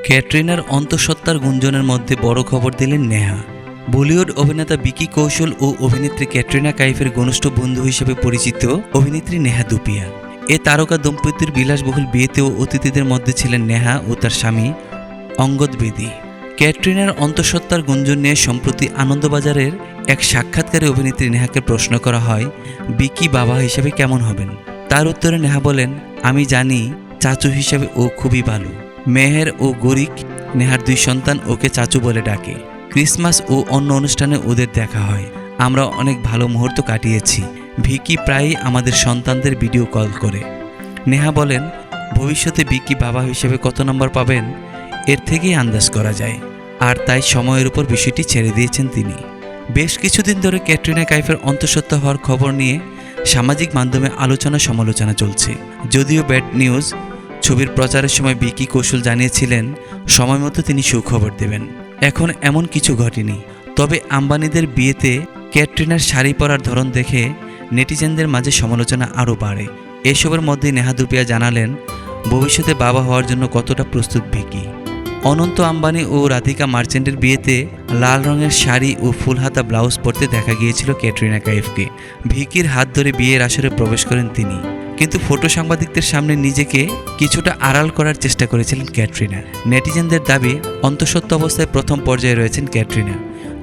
ক্যাটরিনার অন্তঃসত্ত্বার গুঞ্জনের মধ্যে বড় খবর দিলেন নেহা। বলিউড অভিনেতা বিকি কৌশল ও অভিনেত্রী ক্যাটরিনা কাইফের ঘনিষ্ঠ বন্ধু হিসেবে পরিচিত অভিনেত্রী নেহা ধুপিয়া। এ তারকা দম্পতির বিলাসবহুল বিয়েতেও অতিথিদের মধ্যে ছিলেন নেহা ও তার স্বামী অঙ্গদ বেদি। ক্যাটরিনার অন্তঃসত্ত্বার গুঞ্জন নিয়ে সম্প্রতি আনন্দবাজারের এক সাক্ষাৎকারে অভিনেত্রী নেহাকে প্রশ্ন করা হয়, বিকি বাবা হিসেবে কেমন হবেন? তার উত্তরে নেহা বলেন, আমি জানি চাচু হিসেবে ও খুবই ভালো। মেহের ও গরিক, নেহার 2 সন্তান, ওকে চাচু বলে ডাকে। ক্রিসমাস ও অন্য অনুষ্ঠানে ওদের দেখা হয়। আমরা অনেক ভালো মুহূর্ত কাটিয়েছি। ভিকি প্রায়ই আমাদের সন্তানদের ভিডিও কল করে। নেহা বলেন, ভবিষ্যতে বিকি বাবা হিসেবে কত নম্বর পাবেন এর থেকেই আন্দাজ করা যায়, আর তাই সময়ের উপর বিষয়টি ছেড়ে দিয়েছেন তিনি। বেশ কিছুদিন ধরে ক্যাটরিনা কাইফের অন্তঃসত্ত্বা হওয়ার খবর নিয়ে সামাজিক মাধ্যমে আলোচনা সমালোচনা চলছে। যদিও ব্যাড নিউজ ছবির প্রচারের সময় বিকি কৌশল জানিয়েছিলেন সময় মতো তিনি সুখবর দেবেন। এখন এমন কিছু ঘটেনি। তবে আম্বানিদের বিয়েতে ক্যাটরিনার শাড়ি পরার ধরন দেখে নেটিজেনদের মাঝে সমালোচনা আরও বাড়ে। এসবের মধ্যে নেহা ধুপিয়া জানালেন ভবিষ্যতে বাবা হওয়ার জন্য কতটা প্রস্তুত ভিকি। অনন্ত আম্বানি ও রাধিকা মার্চেন্টের বিয়েতে লাল রঙের শাড়ি ও ফুলহাতা ব্লাউজ পরতে দেখা গিয়েছিল ক্যাটরিনা কাইফকে। ভিকির হাত ধরে বিয়ের আসরে প্রবেশ করেন তিনি, কিন্তু ফটো সাংবাদিকদের সামনে নিজেকে কিছুটা আড়াল করার চেষ্টা করেছিলেন ক্যাটরিনা। নেটিজেনদের দাবি অন্তঃসত্ত্বা অবস্থায় প্রথম পর্যায়ে রয়েছেন ক্যাটরিনা,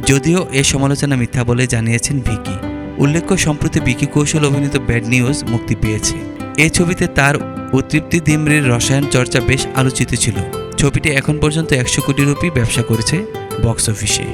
যদিও এ সমালোচনা মিথ্যা বলে জানিয়েছেন ভিকি। উল্লেখ্য, সম্প্রতি বিকি কৌশল অভিনীত ব্যাড নিউজ মুক্তি পেয়েছে। এই ছবিতে তার ও তৃপ্তি দিমরির রসায়ন চর্চা বেশ আলোচিত ছিল। ছবিটি এখন পর্যন্ত 100 কোটি রুপি ব্যবসা করেছে বক্স অফিসে।